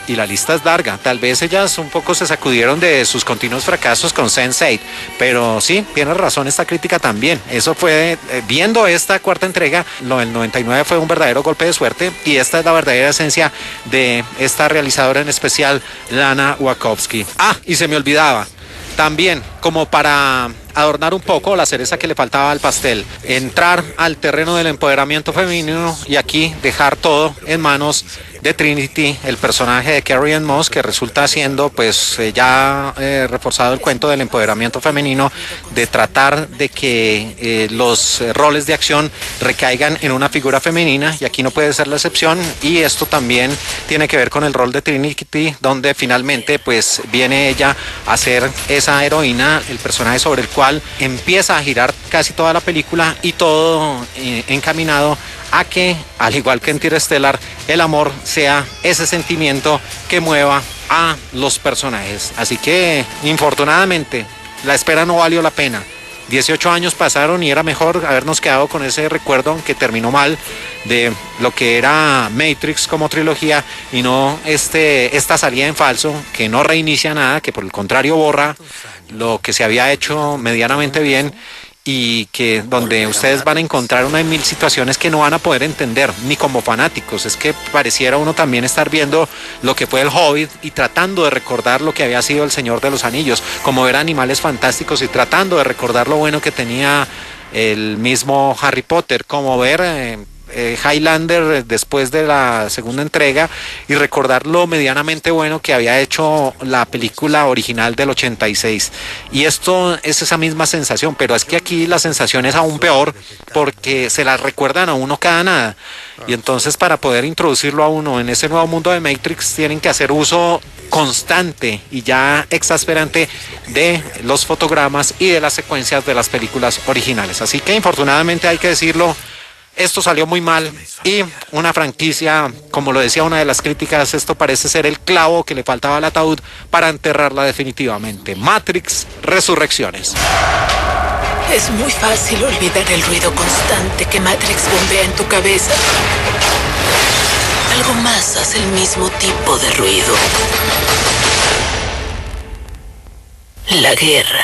y la lista es larga. Tal vez ellas un poco se sacudieron de sus continuos fracasos con Sense8, pero sí, tiene razón esta crítica también. Eso fue, viendo esta cuarta entrega, lo del 99 fue un verdadero golpe de suerte, y esta es la verdadera esencia de esta realizadora en especial, Lana Wachowski. Ah, y se me olvidaba, también, como para adornar un poco la cereza que le faltaba al pastel, entrar al terreno del empoderamiento femenino y aquí dejar todo en manos de Trinity, el personaje de Carrie-Anne Moss, que resulta siendo pues ya reforzado el cuento del empoderamiento femenino, de tratar de que los roles de acción recaigan en una figura femenina, y aquí no puede ser la excepción, y esto también tiene que ver con el rol de Trinity, donde finalmente pues viene ella a ser esa heroína, el personaje sobre el cual empieza a girar casi toda la película, y todo encaminado a que, al igual que en Interstellar, el amor sea ese sentimiento que mueva a los personajes. Así que, infortunadamente, la espera no valió la pena. 18 años pasaron y era mejor habernos quedado con ese recuerdo, aunque terminó mal, de lo que era Matrix como trilogía y no esta salida en falso que no reinicia nada, que por el contrario borra lo que se había hecho medianamente bien, y que donde ustedes van a encontrar una de mil situaciones que no van a poder entender ni como fanáticos. Es que pareciera uno también estar viendo lo que fue el Hobbit y tratando de recordar lo que había sido el Señor de los Anillos, como ver Animales Fantásticos y tratando de recordar lo bueno que tenía el mismo Harry Potter, como ver Highlander después de la segunda entrega y recordar lo medianamente bueno que había hecho la película original del 86. Y esto es esa misma sensación, pero es que aquí la sensación es aún peor porque se la recuerdan a uno cada nada. Y entonces, para poder introducirlo a uno en ese nuevo mundo de Matrix, tienen que hacer uso constante y ya exasperante de los fotogramas y de las secuencias de las películas originales. Así que, infortunadamente, hay que decirlo, esto salió muy mal y una franquicia, como lo decía una de las críticas, esto parece ser el clavo que le faltaba al ataúd para enterrarla definitivamente. Matrix Resurrecciones. Es muy fácil olvidar el ruido constante que Matrix bombea en tu cabeza. Algo más hace el mismo tipo de ruido. La guerra.